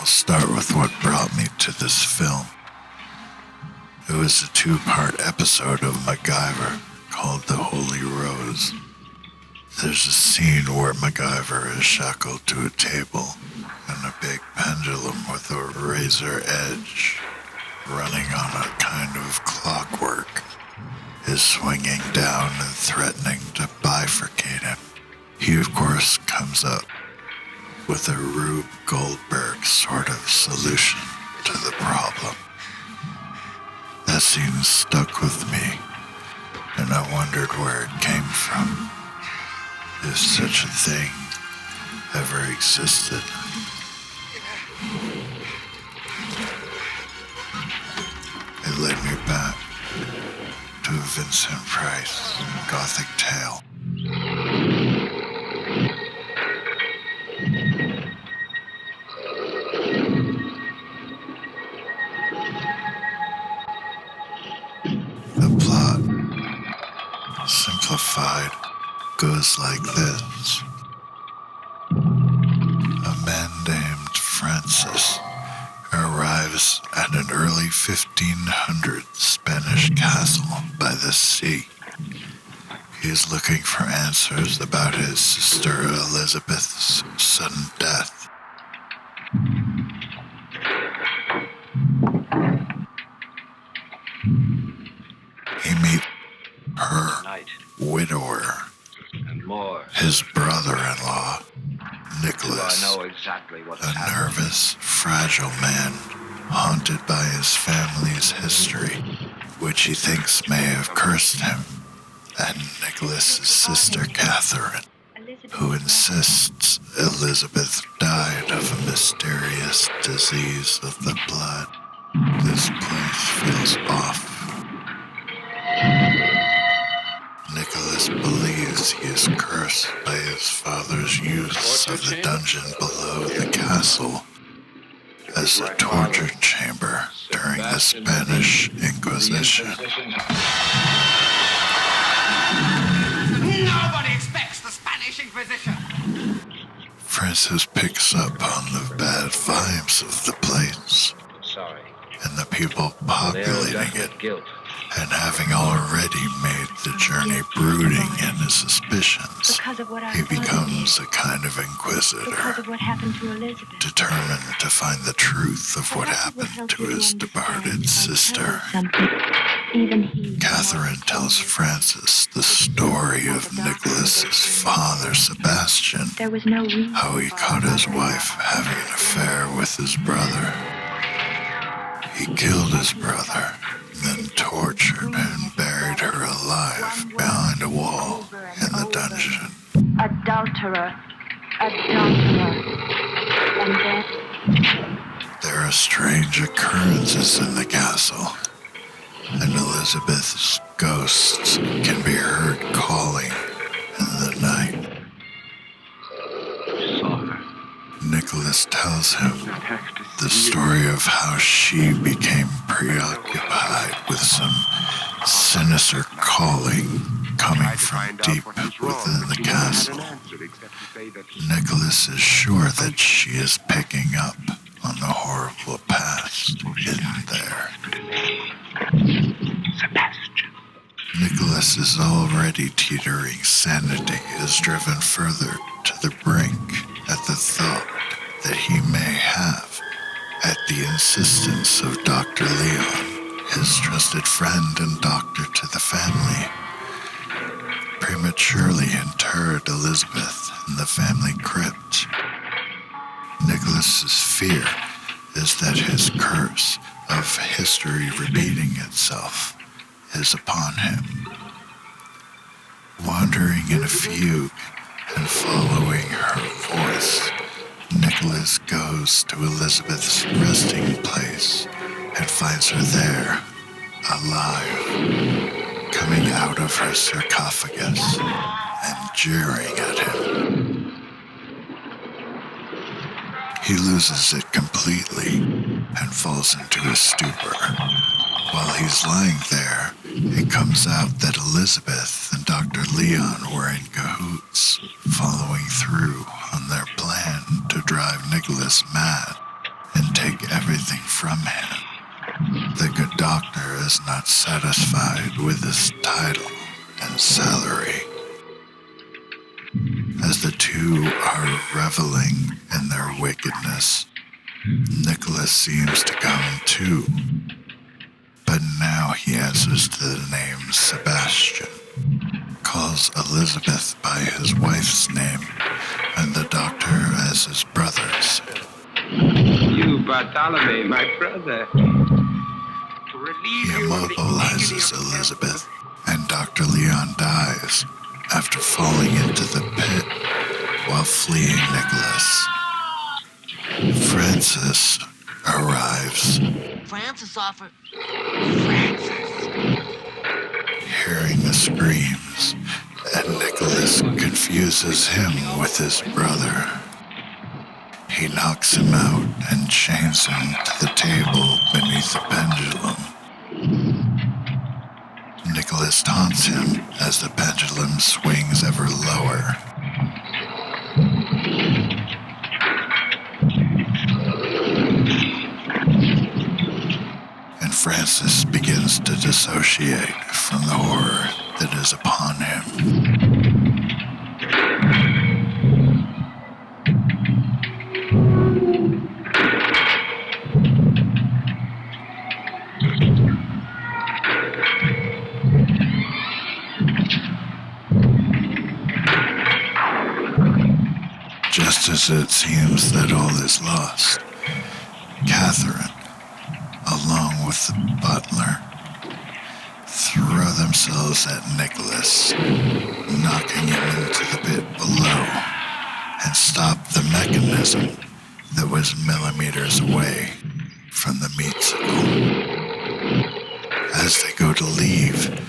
I'll start with what brought me to this film. It was a 2-part episode of MacGyver called The Holy Rose. There's a scene where MacGyver is shackled to a table and a big pendulum with a razor edge running on a kind of clockwork is swinging down and threatening to bifurcate him. He, of course, comes up with a Rube Goldberg sort of solution to the problem. That scene stuck with me, and I wondered where it came from, if such a thing ever existed. It led me back to a Vincent Price Gothic tale. The plot, simplified, goes like this. A man named Francis arrives at an early 1500 Spanish castle by the sea. He is looking for answers about his sister Elizabeth's sudden death. He meets her widower, his brother-in-law, Nicholas, a nervous, fragile man haunted by his family's history, which he thinks may have cursed him, and Nicholas's sister Catherine, who insists Elizabeth died of a mysterious disease of the blood. This place feels off. Nicholas believes he is cursed by his father's use of the dungeon below the castle as a torture chamber during the Spanish Inquisition. Nobody expects the Spanish Inquisition! Francis picks up on the bad vibes of the place and the people populating it, and having already made the journey brooding in his suspicions, he becomes a kind of inquisitor, determined to find the truth of what happened to his departed sister. Catherine tells Francis the story of Nicholas's father, Sebastian, how he caught his wife having an affair with his brother. He killed his brother, then tortured and buried her alive behind a wall in the dungeon. Adulterer. And then? There are strange occurrences in the castle, and Elizabeth's ghosts can be heard calling in the night. Nicholas tells him the story of how she became preoccupied with some sinister calling coming from deep within the castle. Nicholas is sure that she is picking up on the horrible past hidden there. Nicholas's already teetering sanity is driven further to the brink at the thought that he may have, at the insistence of Dr. Leon, his trusted friend and doctor to the family, prematurely interred Elizabeth in the family crypt. Nicholas's fear is that his curse of history repeating itself is upon him. Wandering in a fugue and following her voice, Nicholas goes to Elizabeth's resting place and finds her there, alive, coming out of her sarcophagus and jeering at him. He loses it completely and falls into a stupor. While he's lying there, it comes out that Elizabeth and Dr. Leon were in cahoots, following through on their plan to drive Nicholas mad and everything from him. The good doctor is not satisfied with his title and salary. As the two are reveling in their wickedness, Nicholas seems to come too. But now he answers to the name Sebastian, calls Elizabeth by his wife's name, and the doctor as his brother's. You, Bartholomew, my brother. He immobilizes Elizabeth, and Dr. Leon dies after falling into the pit while fleeing Nicholas. Francis arrives. Francis offered. Francis. Hearing the screams, and Nicholas confuses him with his brother. He knocks him out and chains him to the table beneath the pendulum. Nicholas taunts him as the pendulum swings ever lower. And Francis begins to dissociate from the horror that is upon him. Just as it seems that all is lost, Catherine, along with the butler, throw themselves at Nicholas, knocking him into the pit below, and stop the mechanism that was millimeters away from the meatsicle. As they go to leave,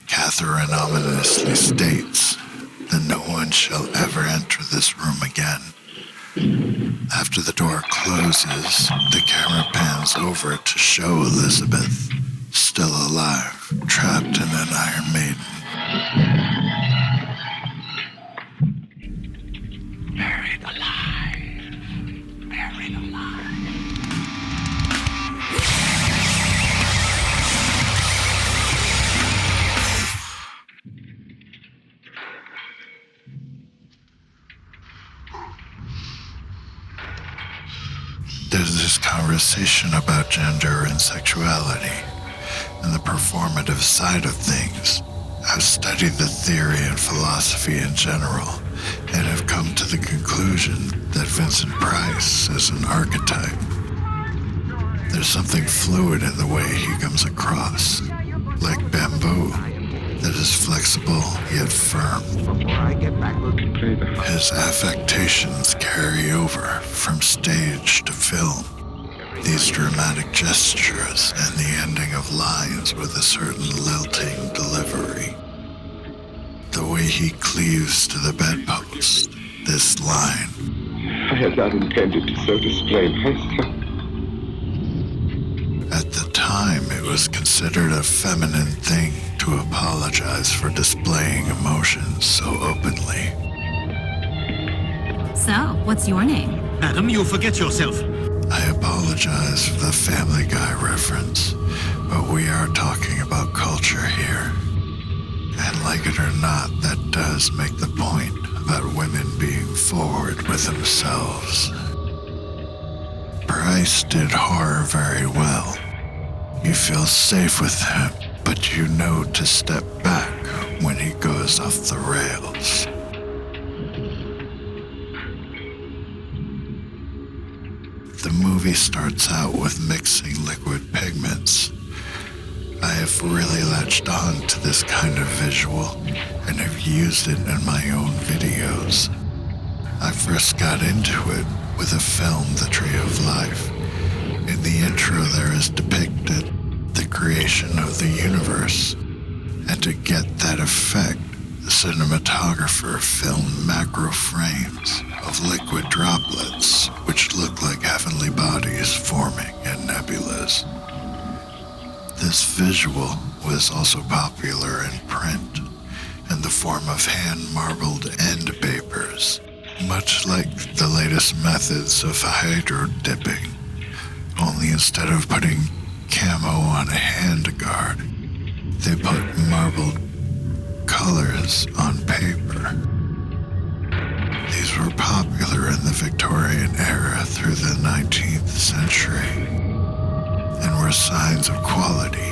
Catherine ominously states that no one shall ever enter this room again. After the door closes, the camera pans over to show Elizabeth, still alive, trapped in an Iron Maiden. Buried alive. Buried alive. There's this conversation about gender and sexuality and the performative side of things. I've studied the theory and philosophy in general and have come to the conclusion that Vincent Price is an archetype. There's something fluid in the way he comes across, like bamboo, that is flexible yet firm. Before I get back, we'll play the His affectations carry over from stage to film. These dramatic gestures and the ending of lines with a certain lilting delivery. The way he cleaves to the bedpost, this line. I had not intended to so display myself. At the time, it was considered a feminine thing to apologize for displaying emotions so openly. So, what's your name? Adam, you forget yourself. I apologize for the Family Guy reference, but we are talking about culture here. And like it or not, that does make the point about women being forward with themselves. Price did horror very well. You feel safe with him, but you know to step back when he goes off the rails. The movie starts out with mixing liquid pigments. I have really latched on to this kind of visual and have used it in my own videos. I first got into it with a film, The Tree of Life. In the intro there is depicted the creation of the universe, and to get that effect, the cinematographer filmed macro frames of liquid droplets which look like heavenly bodies forming in nebulas. This visual was also popular in print in the form of hand-marbled end papers, much like the latest methods of hydro dipping only instead of putting camo on a handguard, they put marbled colors on paper. These were popular in the Victorian era through the 19th century and were signs of quality.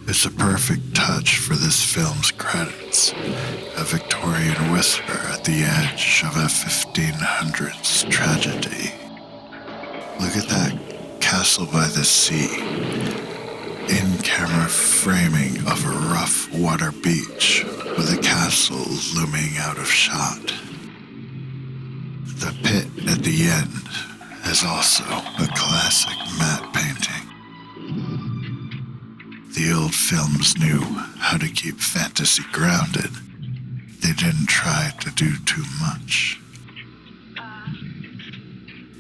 It's a perfect touch for this film's credits, a Victorian whisper at the edge of a 1500s tragedy. Look at that castle by the sea, in-camera framing of a rough water beach with a castle looming out of shot. The pit at the end is also a classic matte painting. The old films knew how to keep fantasy grounded. They didn't try to do too much.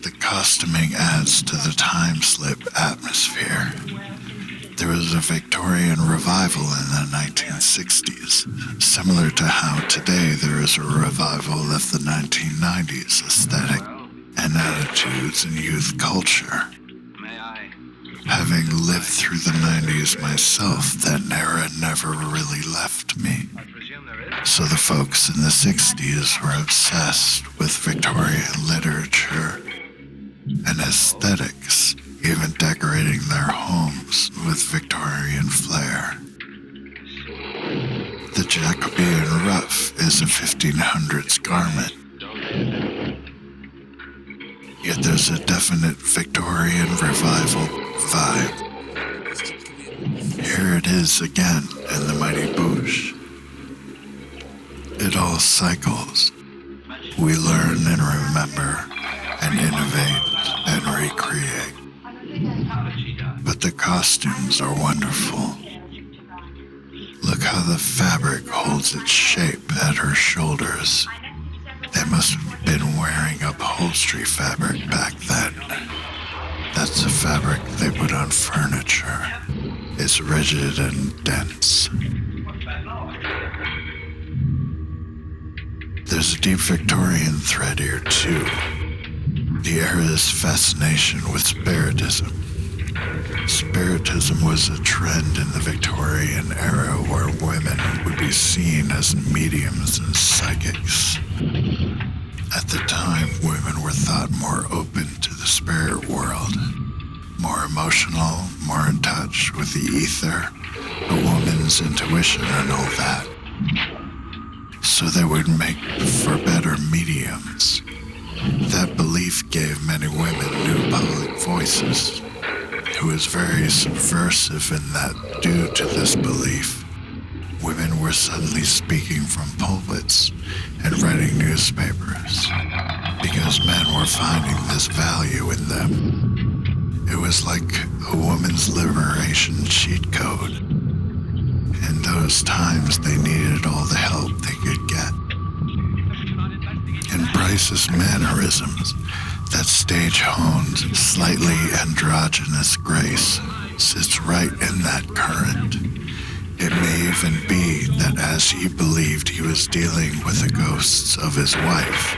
The costuming adds to the time-slip atmosphere. There was a Victorian revival in the 1960s, similar to how today there is a revival of the 1990s aesthetic and attitudes in youth culture. Having lived through the 90s myself, that era never really left me. So the folks in the 60s were obsessed with Victorian literature and aesthetics, even decorating their homes with Victorian flair. The Jacobean ruff is a 1500s garment, yet there's a definite Victorian revival vibe. Here it is again in the mighty bush. It all cycles. We learn and remember and innovate and recreate. But the costumes are wonderful. Look how the fabric holds its shape at her shoulders. They must have been wearing upholstery fabric back then. That's the fabric they put on furniture. It's rigid and dense. There's a deep Victorian thread here too. The era's fascination with Spiritism. Spiritism was a trend in the Victorian era where women would be seen as mediums and psychics. At the time, women were thought more open to the spirit world, more emotional, more in touch with the ether, a woman's intuition and all that. So they would make for better mediums. That belief gave many women new public voices. It was very subversive in that due to this belief, women were suddenly speaking from pulpits and writing newspapers because men were finding this value in them. It was like a woman's liberation cheat code. In those times, they needed all the help they could get. In Price's mannerisms, that stage-honed, slightly androgynous grace sits right in that current. It may even be that as he believed he was dealing with the ghosts of his wife,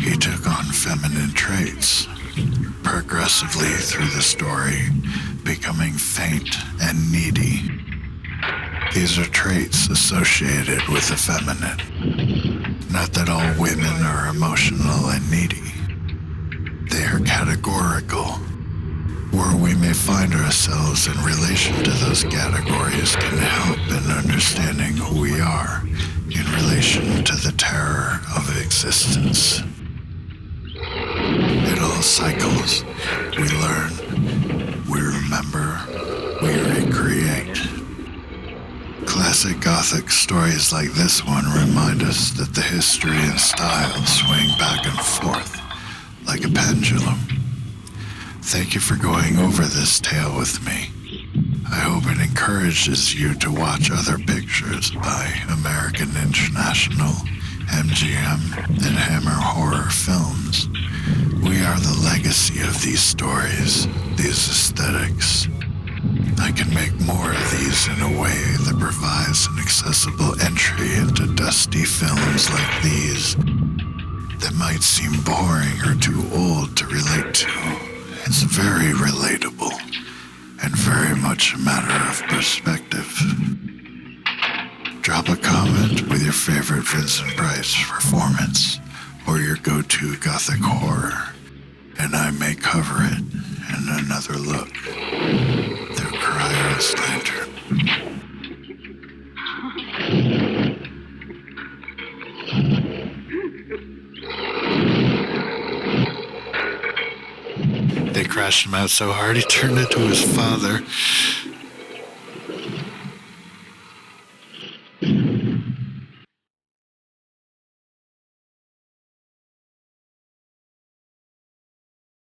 he took on feminine traits, progressively through the story, becoming faint and needy. These are traits associated with the feminine. Not that all women are emotional and needy. They are categorical. Where we may find ourselves in relation to those categories can help in understanding who we are in relation to the terror of existence. It all cycles. We learn, we remember, we recreate. Classic Gothic stories like this one remind us that the history and style swing back and forth like a pendulum. Thank you for going over this tale with me. I hope it encourages you to watch other pictures by American International, MGM, and Hammer Horror Films. We are the legacy of these stories, these aesthetics. I can make more of these movies in a way that provides an accessible entry into dusty films like these that might seem boring or too old to relate to. It's very relatable and very much a matter of perspective. Drop a comment with your favorite Vincent Price performance or your go-to Gothic horror, and I may cover it in another look through Cryo's lantern. They crashed him out so hard he turned into his father.